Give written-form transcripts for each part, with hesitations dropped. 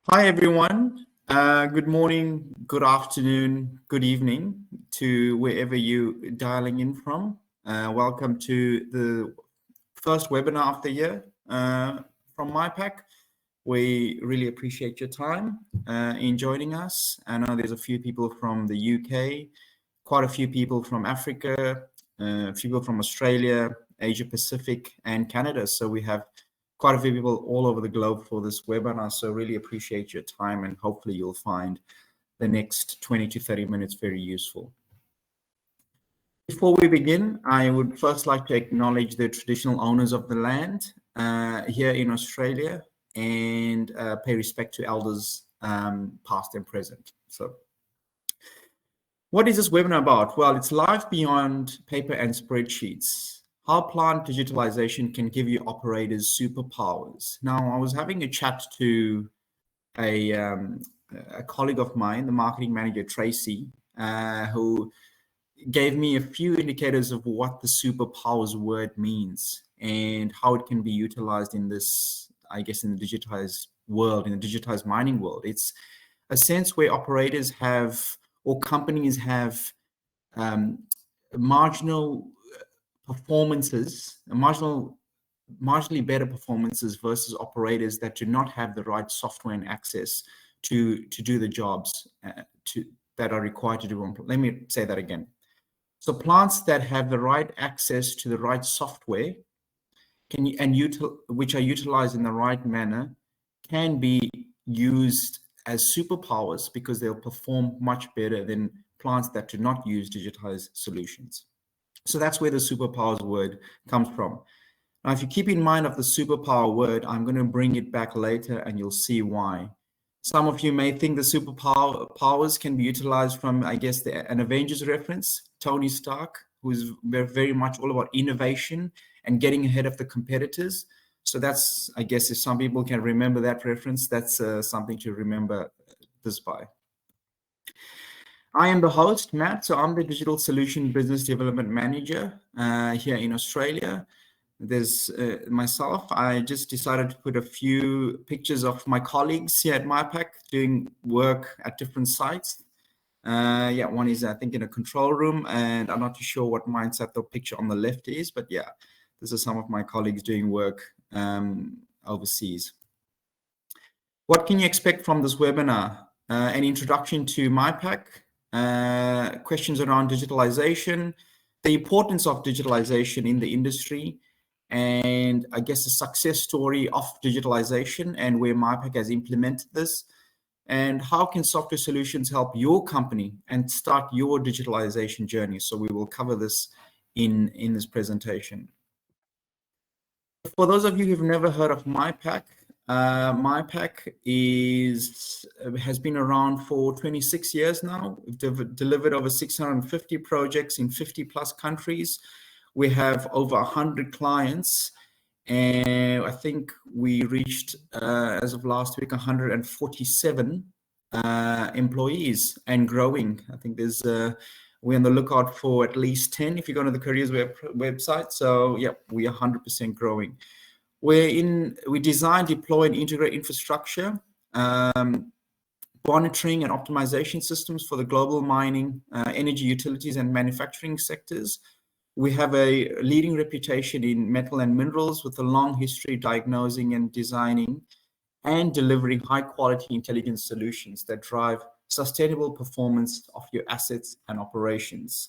Hi, everyone. Good morning, good afternoon, good evening to wherever you dialing in from. Welcome to the first webinar of the year from MyPack. We really appreciate your time in joining us. I know there's a few people from the UK, quite a few people from Africa, a few people from Australia, Asia Pacific, and Canada. So we have quite a few people all over the globe for this webinar. So really appreciate your time, and hopefully you'll find the next 20 to 30 minutes very useful. Before we begin, I would first like to acknowledge the traditional owners of the land here in Australia and pay respect to elders past and present. So what is this webinar about? Well, it's life beyond paper and spreadsheets. How plant digitalization can give you operators superpowers. Now, I was having a chat to a colleague of mine, the marketing manager, Tracy, who gave me a few indicators of what the superpowers word means and how it can be utilized in this, I guess, in the digitized world, in the digitized mining world. It's a sense where operators have, or companies have, marginal performances, marginally better performances versus operators that do not have the right software and access to do the jobs that are required to do. Let me say that again. So plants that have the right access to the right software which are utilized in the right manner can be used as superpowers because they'll perform much better than plants that do not use digitized solutions. So that's where the superpowers word comes from. Now, if you keep in mind of the superpower word, I'm going to bring it back later and you'll see why. Some of you may think the superpowers can be utilized from, I guess, an Avengers reference, Tony Stark, who's very much all about innovation and getting ahead of the competitors. So that's, I guess, if some people can remember that reference, that's something to remember this by. I am the host, Matt, so I'm the Digital Solution Business Development Manager here in Australia. There's myself. I just decided to put a few pictures of my colleagues here at MyPack doing work at different sites. Yeah, one is, I think, in a control room, and I'm not too sure what mindset the picture on the left is, but yeah, this is some of my colleagues doing work overseas. What can you expect from this webinar? An introduction to MyPack, questions around digitalization, the importance of digitalization in the industry, and I guess a success story of digitalization and where MyPack has implemented this, and how can software solutions help your company and start your digitalization journey. So we will cover this in this presentation. For those of you who've never heard of MyPack, MyPack has been around for 26 years now. We've delivered over 650 projects in 50 plus countries. We have over 100 clients, and I think we reached, as of last week, 147 employees and growing. I think we're on the lookout for at least 10 if you go to the careers website. So yeah, we are 100% growing. We design, deploy, and integrate infrastructure, monitoring and optimization systems for the global mining, energy, utilities, and manufacturing sectors. We have a leading reputation in metal and minerals with a long history diagnosing and designing and delivering high quality intelligent solutions that drive sustainable performance of your assets and operations.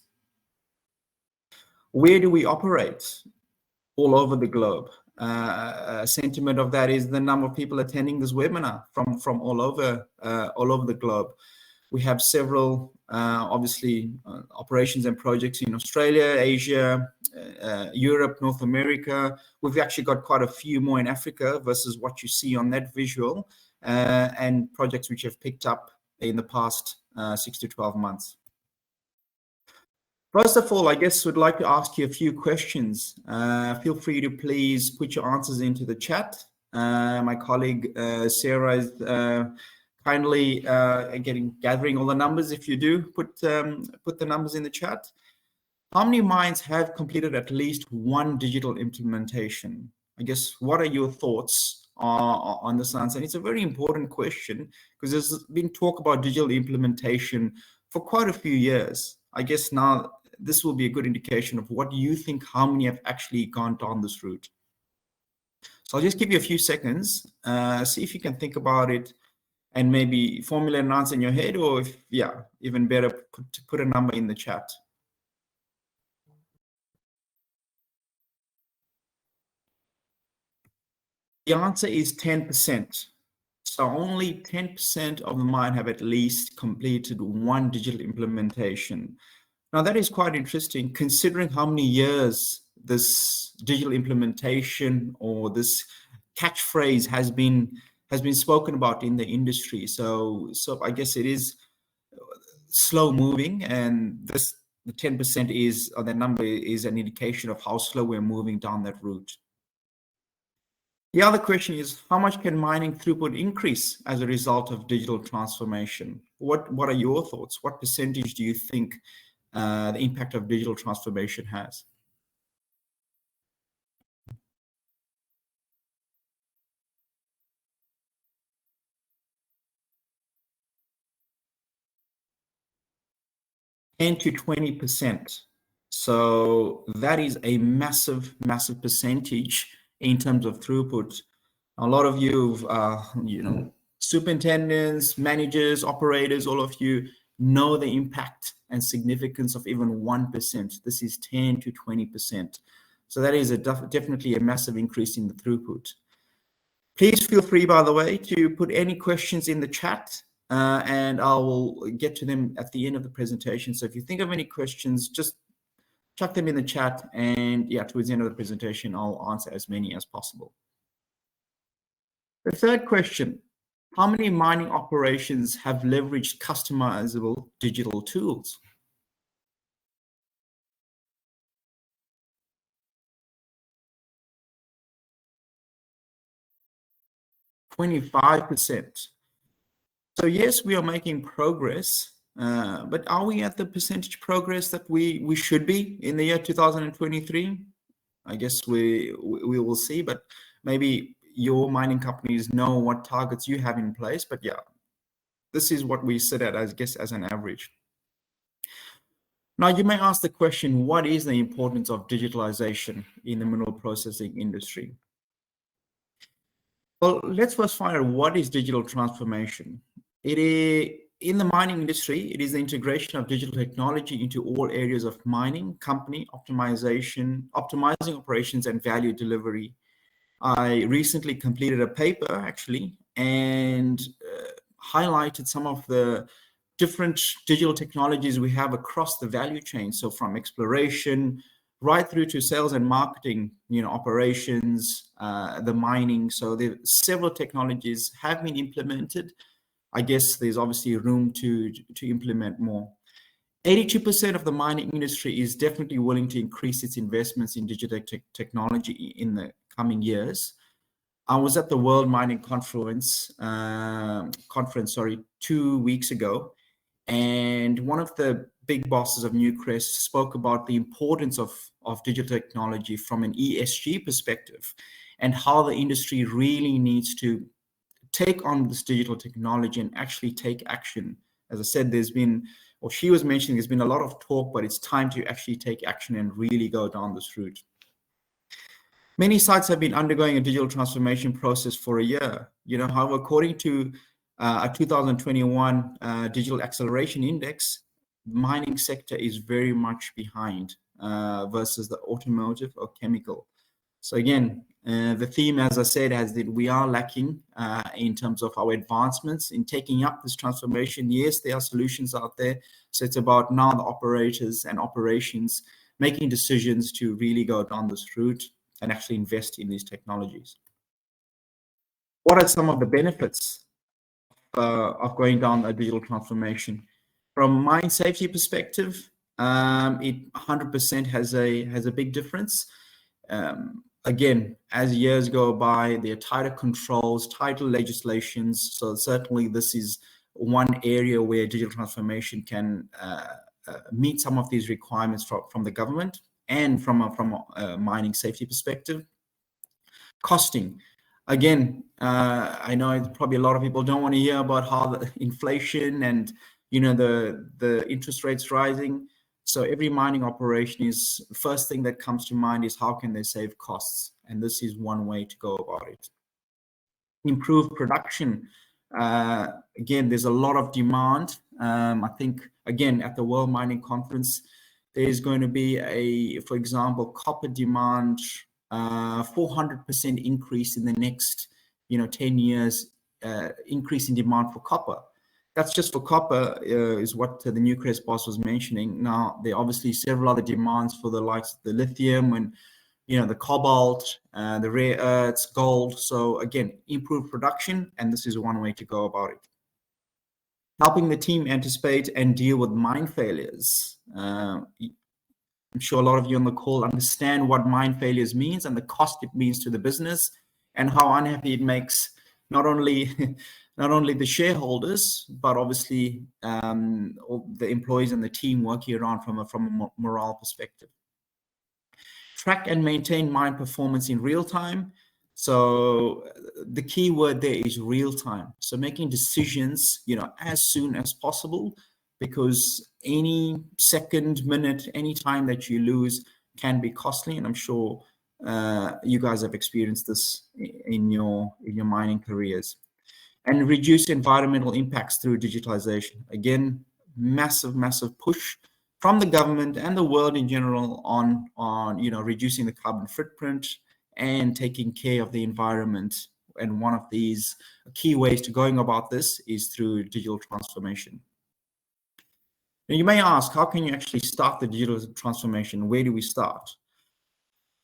Where do we operate? All over the globe. A sentiment of that is the number of people attending this webinar from all over the globe. We have several, obviously, operations and projects in Australia, Asia, Europe, North America. We've actually got quite a few more in Africa versus what you see on that visual, and projects which have picked up in the past 6 to 12 months. First of all, I guess would like to ask you a few questions. Feel free to please put your answers into the chat. My colleague Sarah is kindly gathering all the numbers. If you do, put the numbers in the chat. How many mines have completed at least one digital implementation? I guess, what are your thoughts on the science? And it's a very important question because there's been talk about digital implementation for quite a few years. I guess now this will be a good indication of what you think, how many have actually gone down this route. So I'll just give you a few seconds, see if you can think about it and maybe formulate an answer in your head, or if, yeah, even better, put a number in the chat. The answer is 10%. So only 10% of the mine have at least completed one digital implementation. Now that is quite interesting, considering how many years this digital implementation or this catchphrase has been spoken about in the industry. So I guess it is slow moving, and the 10% is, or the number is, an indication of how slow we're moving down that route. The other question is, how much can mining throughput increase as a result of digital transformation? What are your thoughts? What percentage do you think the impact of digital transformation has? To 20%. So that is a massive percentage in terms of throughput. A lot of you, superintendents, managers, operators, all of you know the impact and significance of even 1%. This is 10 to 20%. So that is definitely a massive increase in the throughput. Please feel free, by the way, to put any questions in the chat, and I will get to them at the end of the presentation. So if you think of any questions, just chuck them in the chat, and yeah, towards the end of the presentation, I'll answer as many as possible. The third question, how many mining operations have leveraged customizable digital tools? 25%. So yes, we are making progress, but are we at the percentage progress that we should be in the year 2023? I guess we will see, but maybe your mining companies know what targets you have in place. But yeah, this is what we sit at, I guess, as an average. Now, you may ask the question, what is the importance of digitalization in the mineral processing industry? Well, let's first find out what is digital transformation. It is, in the mining industry, it is the integration of digital technology into all areas of mining, company optimizing operations and value delivery. I recently completed a paper, actually, and highlighted some of the different digital technologies we have across the value chain. So from exploration right through to sales and marketing, operations, the mining. So there several technologies have been implemented. I guess there's obviously room to implement more. 82% of the mining industry is definitely willing to increase its investments in digital technology in the coming years. I was at the World Mining Conference, 2 weeks ago, and one of the big bosses of Newcrest spoke about the importance of digital technology from an ESG perspective, and how the industry really needs to take on this digital technology and actually take action. As I said, she was mentioning, there's been a lot of talk, but it's time to actually take action and really go down this route. Many sites have been undergoing a digital transformation process for a year. However, according to a 2021 Digital Acceleration Index, mining sector is very much behind versus the automotive or chemical. So again, the theme, as I said, has that we are lacking in terms of our advancements in taking up this transformation. Yes, there are solutions out there. So it's about now the operators and operations making decisions to really go down this route and actually invest in these technologies. What are some of the benefits of going down a digital transformation? From mine safety perspective, it 100% has a big difference. Again, as years go by, there are tighter controls, tighter legislations. So certainly this is one area where digital transformation can meet some of these requirements from the government and from a mining safety perspective. Costing. Again, I know probably a lot of people don't want to hear about how the inflation and the interest rates rising. So every mining operation is first thing that comes to mind is how can they save costs, and this is one way to go about it. Improve production. Again, there's a lot of demand. I think again at the World Mining Conference, there's going to be for example, copper demand 400% increase in the next 10 years, increase in demand for copper. That's just for copper, is what the Newcrest boss was mentioning. Now, there are obviously several other demands for the likes of the lithium and the cobalt, the rare earths, gold. So again, improve production, and this is one way to go about it. Helping the team anticipate and deal with mine failures. I'm sure a lot of you on the call understand what mine failures means and the cost it means to the business, and how unhappy it makes not only the shareholders, but obviously all the employees and the team working around from a morale perspective. Track and maintain mine performance in real time. So the key word there is real time. So making decisions, as soon as possible, because any second, minute, any time that you lose can be costly. And I'm sure you guys have experienced this in your mining careers. And reduce environmental impacts through digitalization. Again, massive push from the government and the world in general on reducing the carbon footprint and taking care of the environment. And one of these key ways to going about this is through digital transformation. Now, you may ask, how can you actually start the digital transformation? Where do we start?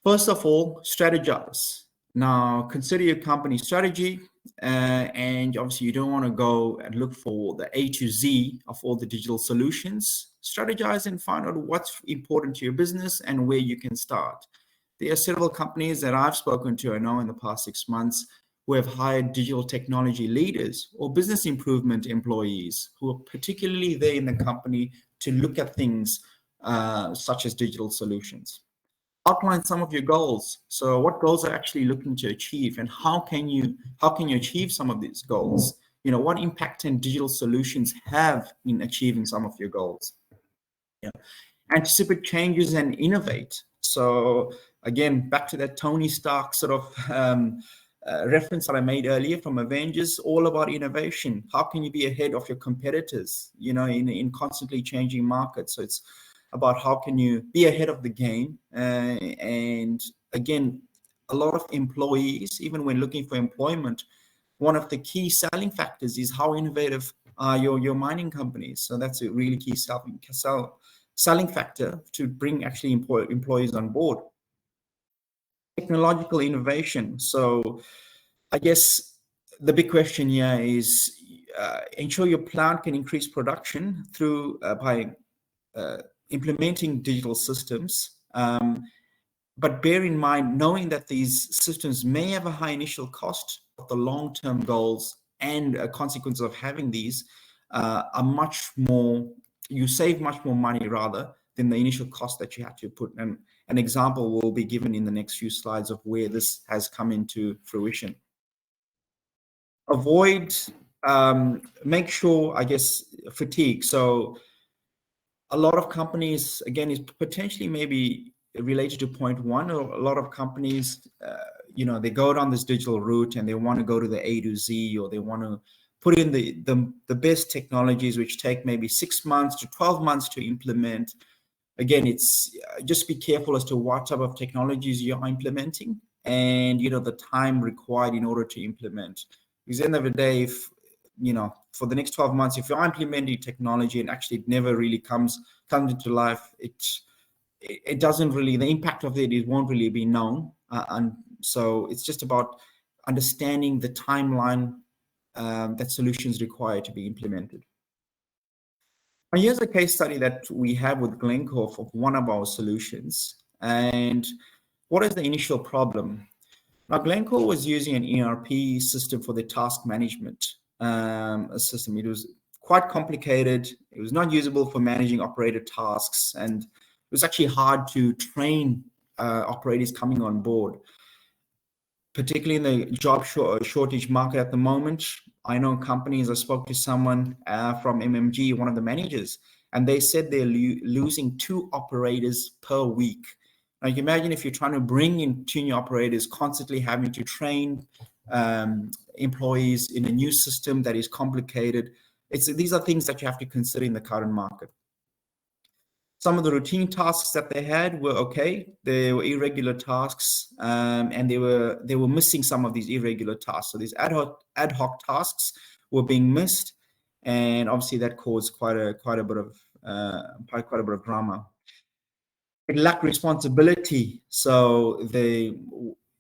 First of all, strategize. Now, consider your company strategy, and obviously you don't want to go and look for the A to Z of all the digital solutions. Strategize and find out what's important to your business and where you can start. There are several companies that I've spoken to, I know, in the past 6 months, who have hired digital technology leaders or business improvement employees who are particularly there in the company to look at things such as digital solutions. Outline some of your goals. So what goals are actually looking to achieve, and how can you achieve some of these goals? What impact can digital solutions have in achieving some of your goals? Anticipate changes and innovate. So again, back to that Tony Stark sort of reference that I made earlier from Avengers, all about innovation. How can you be ahead of your competitors, in constantly changing markets? So it's about how can you be ahead of the game. And again, a lot of employees, even when looking for employment, one of the key selling factors is how innovative are your mining companies. So that's a really key selling factor to bring actually employees on board. Technological innovation. So I guess the big question here is ensure your plant can increase production through by implementing digital systems, but bear in mind, knowing that these systems may have a high initial cost, but the long-term goals and a consequence of having these are much more, you save much more money rather than the initial cost that you had to put. And an example will be given in the next few slides of where this has come into fruition. Avoid, make sure, I guess, fatigue. So a lot of companies, again, is potentially maybe related to point one. A lot of companies, they go down this digital route and they want to go to the A to Z, or they want to put in the best technologies, which take maybe 6 months to 12 months to implement. Again, it's just be careful as to what type of technologies you're implementing and, the time required in order to implement. Because at the end of the day, if for the next 12 months, if you're implementing technology and actually it never really comes into life, it doesn't really, the impact of it won't really be known. And so it's just about understanding the timeline that solutions require to be implemented. Now, here's a case study that we have with Glencore of one of our solutions. And what is the initial problem? Now, Glencore was using an ERP system for their task management system. It was quite complicated. It was not usable for managing operator tasks, and it was actually hard to train operators coming on board. particularly in the job shortage market at the moment. I know companies, I spoke to someone from MMG, one of the managers, and they said they're losing 2 operators per week. Now, you can imagine if you're trying to bring in 2 new operators, constantly having to train employees in a new system that is complicated. These are things that you have to consider in the current market. Some of the routine tasks that they had were okay. They were irregular tasks, and they were missing some of these irregular tasks. So these ad hoc tasks were being missed, and obviously that caused quite a bit of drama. It lacked responsibility. So the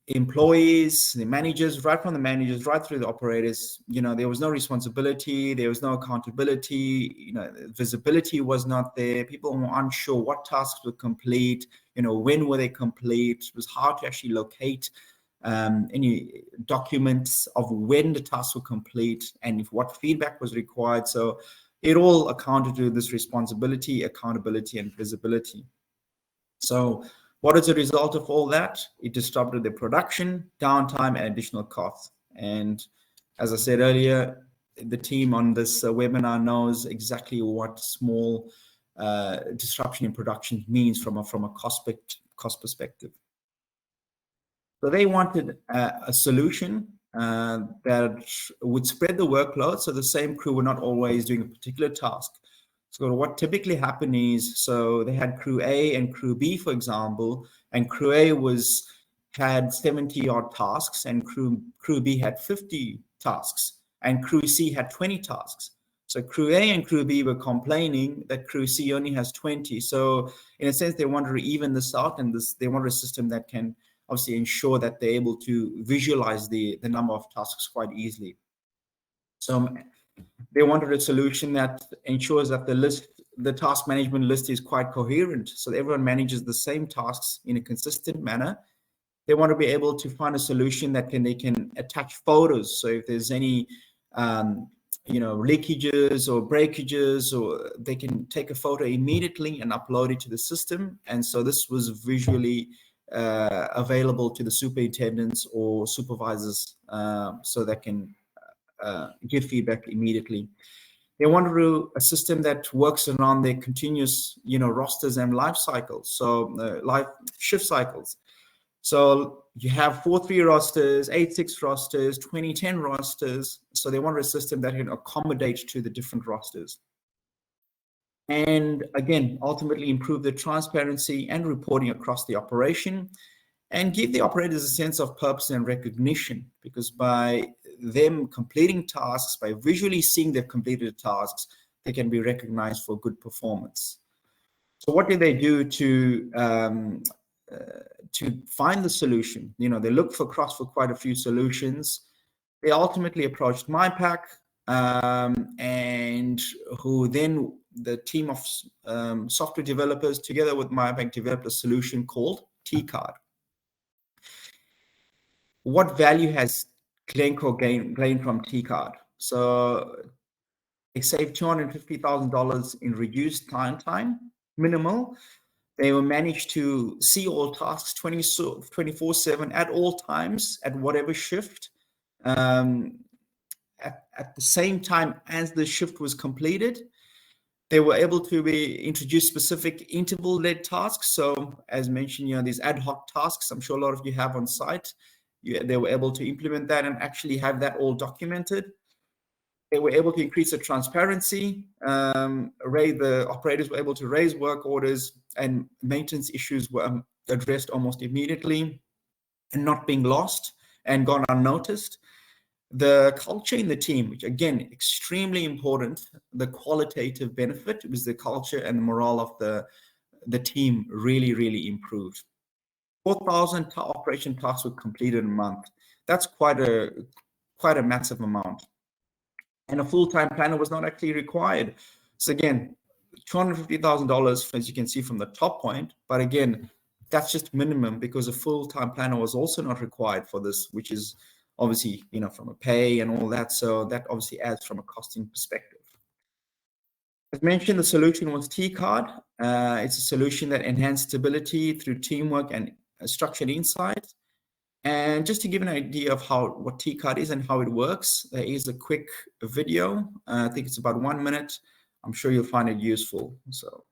employees, the managers, right from the managers, right through the operators, there was no responsibility, there was no accountability, visibility was not there. People were unsure what tasks were complete, when were they complete. It was hard to actually locate any documents of when the tasks were complete and if what feedback was required. So it all accounted to this responsibility, accountability, and visibility. So what is the result of all that? It disrupted the production, downtime, and additional costs. And as I said earlier, the team on this webinar knows exactly what small disruption in production means from a cost perspective. So they wanted a solution that would spread the workload, so the same crew were not always doing a particular task. So what typically happened is, so they had crew A and crew B, for example, and crew A had 70 odd tasks, and crew B had 50 tasks, and crew C had 20 tasks. So crew A and crew B were complaining that crew C only has 20. So in a sense, they wanted to even this out, and they wanted a system that can obviously ensure that they're able to visualize the number of tasks quite easily. So they wanted a solution that ensures that the task management list is quite coherent, so that everyone manages the same tasks in a consistent manner. They want to be able to find a solution that they can attach photos. So if there's any leakages or breakages, or they can take a photo immediately and upload it to the system. And so this was visually available to the superintendents or supervisors, so that can give feedback immediately. They wanted a system that works around their continuous, rosters and life cycles. So life shift cycles. So you have 4-3 rosters, 8-6 rosters, 20-10 rosters. So they wanted a system that can accommodate to the different rosters. And again, ultimately improve the transparency and reporting across the operation, and give the operators a sense of purpose and recognition, because by them completing tasks, by visually seeing they've completed tasks, they can be recognized for good performance. So what did they do to find the solution? They looked across for quite a few solutions. They ultimately approached MyPack, and who then the team of software developers together with MyPack developed a solution called T-Card. What value has Glencore gained from T-Card? So they saved $250,000 in reduced client time, minimal. They were managed to see all tasks 24/7 at all times, at whatever shift, at the same time as the shift was completed. They were able to introduce specific interval-led tasks. So as mentioned, these ad hoc tasks, I'm sure a lot of you have on site. They were able to implement that and actually have that all documented. They were able to increase the transparency. The operators were able to raise work orders, and maintenance issues were addressed almost immediately and not being lost and gone unnoticed. The culture in the team, which again, extremely important, the qualitative benefit was the culture and the morale of the team really, really improved. 4,000 operation tasks were completed in a month. That's quite a massive amount. And a full-time planner was not actually required. So again, $250,000, as you can see from the top point. But again, that's just minimum, because a full-time planner was also not required for this, which is obviously, from a pay and all that. So that obviously adds from a costing perspective. As mentioned, the solution was T-Card. It's a solution that enhanced stability through teamwork and structured insight. And just to give an idea of what TCAD is and how it works, there is a quick video. I think it's about 1 minute. I'm sure you'll find it useful. So,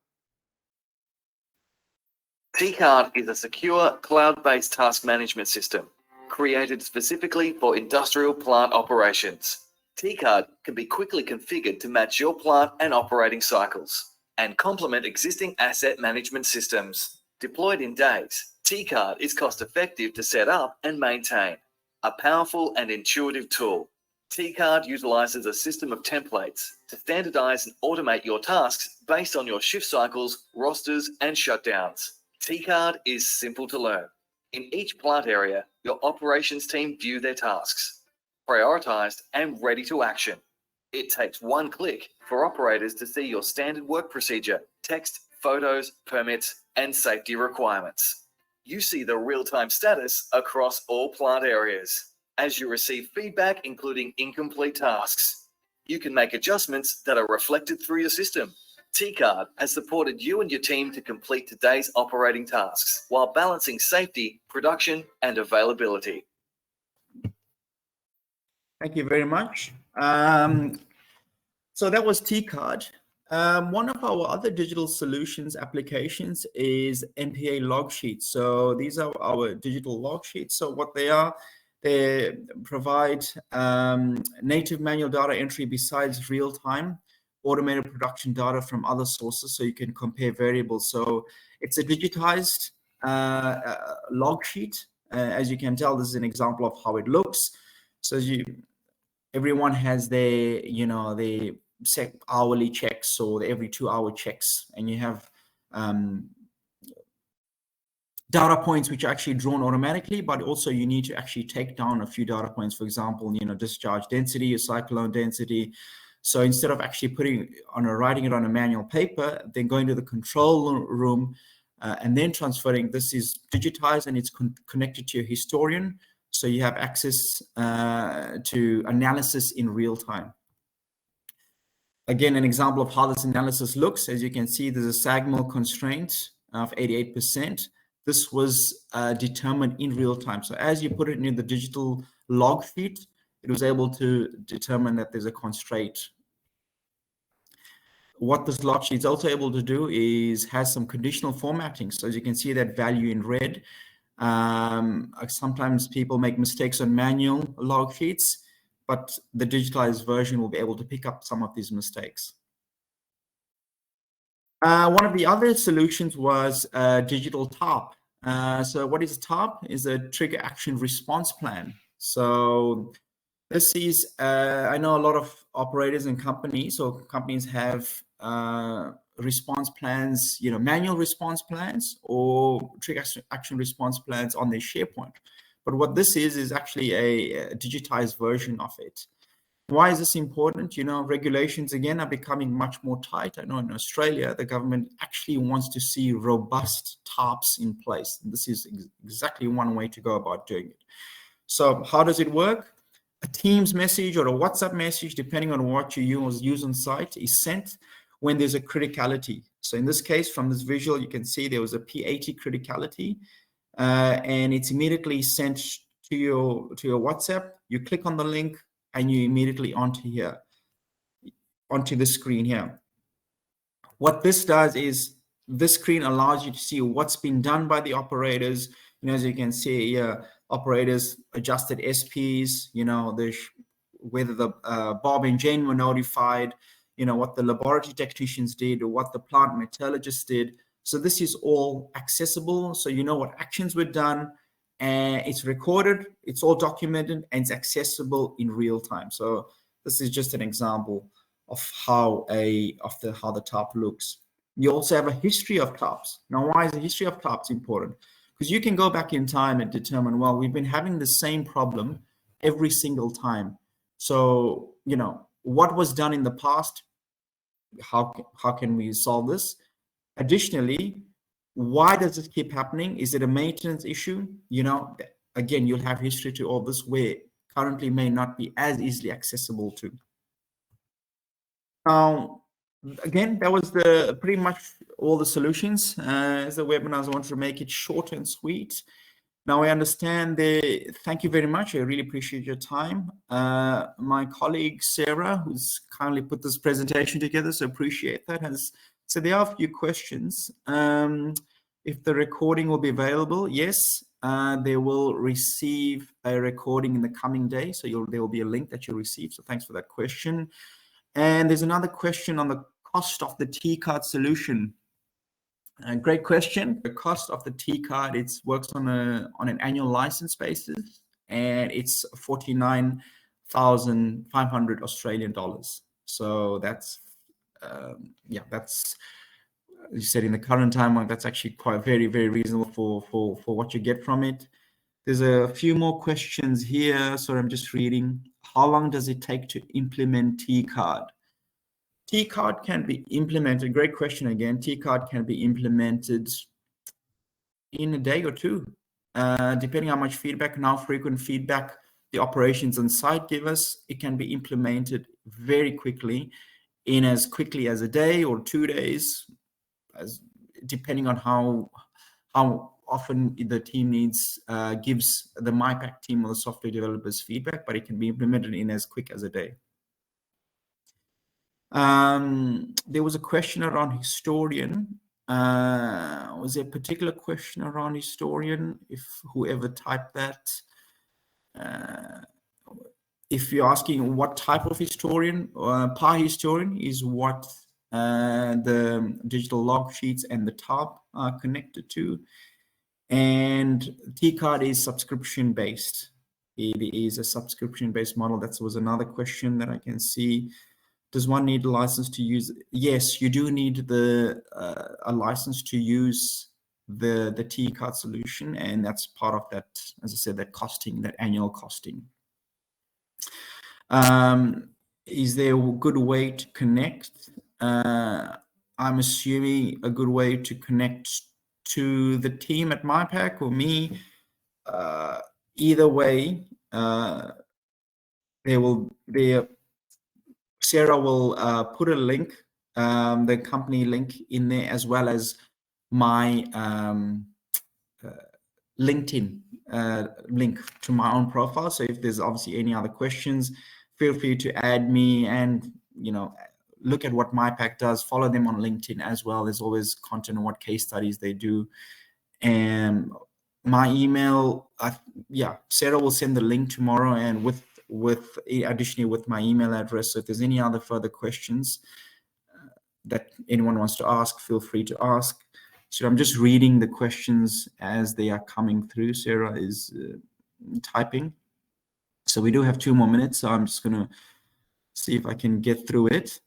TCAD is a secure cloud-based task management system created specifically for industrial plant operations. TCAD can be quickly configured to match your plant and operating cycles and complement existing asset management systems. Deployed in days, TCAD is cost-effective to set up and maintain. A powerful and intuitive tool. TCAD utilizes a system of templates to standardize and automate your tasks based on your shift cycles, rosters, and shutdowns. TCAD is simple to learn. In each plant area, your operations team view their tasks, prioritized and ready to action. It takes one click for operators to see your standard work procedure, text, photos, permits, and safety requirements. You see the real-time status across all plant areas. As you receive feedback, including incomplete tasks, you can make adjustments that are reflected through your system. TCAD has supported you and your team to complete today's operating tasks while balancing safety, production, and availability. thank you very much. So that was TCAD. One of our other digital solutions applications is MPA log sheets. So these are our digital log sheets. So what they provide native manual data entry besides real-time automated production data from other sources, so you can compare variables. So it's a digitized log sheet. As you can tell, this is an example of how it looks. So everyone has their, they set hourly checks or every 2-hour checks, and you have data points which are actually drawn automatically, but also you need to actually take down a few data points. For example, discharge density or cyclone density. So instead of actually writing it on a manual paper, then going to the control room and then transferring, this is digitized and it's connected to your historian. So you have access to analysis in real time. Again, an example of how this analysis looks. As you can see, there's a SAGML constraint of 88%. This was determined in real time. So as you put it in the digital log sheet, it was able to determine that there's a constraint. What this log sheet is also able to do is has some conditional formatting. So as you can see that value in red, sometimes people make mistakes on manual log sheets, but the digitalized version will be able to pick up some of these mistakes. One of the other solutions was digital TARP. So what is a TARP? Is a trigger action response plan. So this is, I know a lot of operators and companies, so companies have response plans, manual response plans or trigger action response plans on their SharePoint. But what this is actually a digitized version of it. Why is this important? Regulations, again, are becoming much more tight. I know in Australia, the government actually wants to see robust TARPs in place. And this is exactly one way to go about doing it. So how does it work? A Teams message or a WhatsApp message, depending on what you use on site, is sent when there's a criticality. So in this case, from this visual, you can see there was a P80 criticality, and it's immediately sent to your WhatsApp. You click on the link, and you immediately onto the screen here. What this does is this screen allows you to see what's been done by the operators. As you can see here, operators adjusted SPs, whether the Bob and Jane were notified, what the laboratory technicians did or what the plant metallurgists did. So this is all accessible. So you know what actions were done, and it's recorded, it's all documented, and it's accessible in real time. So this is just an example of how the TARP looks. You also have a history of TARPs. Now, why is the history of TARPs important? Because you can go back in time and determine, well, we've been having the same problem every single time. So, what was done in the past? How can we solve this? Additionally, why does this keep happening? Is it a maintenance issue? Again, you'll have history to all this where currently may not be as easily accessible to. Now, again, that was pretty much all the solutions. As the webinars, I want to make it short and sweet. Now I understand thank you very much. I really appreciate your time. My colleague Sarah, who's kindly put this presentation together, so appreciate that, has said there are a few questions. If the recording will be available, yes, they will receive a recording in the coming day. So there will be a link that you'll receive. So thanks for that question. And there's another question on the cost of the T-card solution. Great question. The cost of the T-card, it works on an annual license basis, and it's 49,500 Australian dollars. So that's that's, as you said, in the current time, that's actually quite very reasonable for what you get from it. There's a few more questions here. So I'm just reading. How long does it take to implement T-card? T-card can be implemented. Great question again. T-card can be implemented in a day or two, depending on how much feedback and how frequent feedback the operations on site give us. It can be implemented very quickly, in as quickly as a day or 2 days, depending on how often the team gives the MyPack team or the software developers feedback, but it can be implemented in as quick as a day. There was a question around historian. Was there a particular question around historian? If whoever typed that, if you're asking what type of historian, PAR historian is what the digital log sheets and the tab are connected to. And T-card is subscription based. It is a subscription based model. That was another question that I can see. Does one need a license to use? Yes, you do need a license to use the T-card solution, and that's part of that, as I said, that costing, that annual costing. Is there a good way to connect? I'm assuming a good way to connect to the team at MyPack or me. Either way, Sarah will put a link, the company link in there, as well as my LinkedIn link to my own profile. So if there's obviously any other questions, feel free to add me, and look at what MyPack does. Follow them on LinkedIn as well. There's always content on what case studies they do. And my email, Sarah will send the link tomorrow, and additionally with my email address. So if there's any other further questions that anyone wants to ask, feel free to ask. So I'm just reading the questions as they are coming through. Sarah is typing. So we do have 2 more minutes. So I'm just going to see if I can get through it.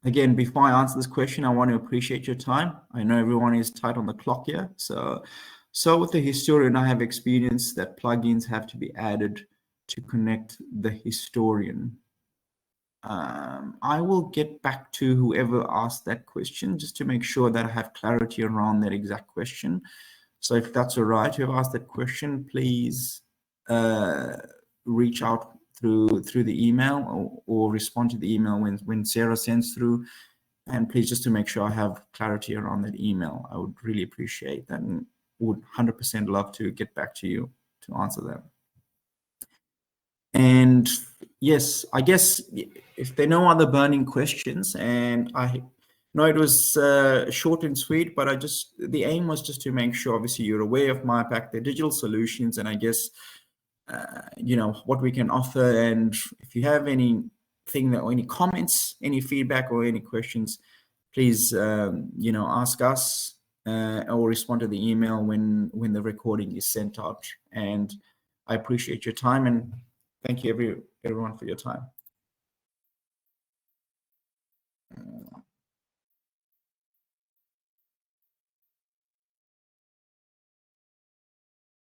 Again, before I answer this question, I want to appreciate your time. I know everyone is tight on the clock here. So with the historian, I have experience that plugins have to be added to connect the historian. I will get back to whoever asked that question just to make sure that I have clarity around that exact question. So if that's all right, whoever asked that question, please reach out through the email or respond to the email when Sarah sends through. And please, just to make sure I have clarity around that email, I would really appreciate that, and would 100% love to get back to you to answer that. And yes, I guess if there are no other burning questions, and I know it was short and sweet, but the aim was just to make sure, obviously, you're aware of MyPack, the digital solutions, and I guess, what we can offer. And if you have anything or any comments, any feedback or any questions, please, ask us or respond to the email when the recording is sent out. And I appreciate your time, and thank you everyone for your time.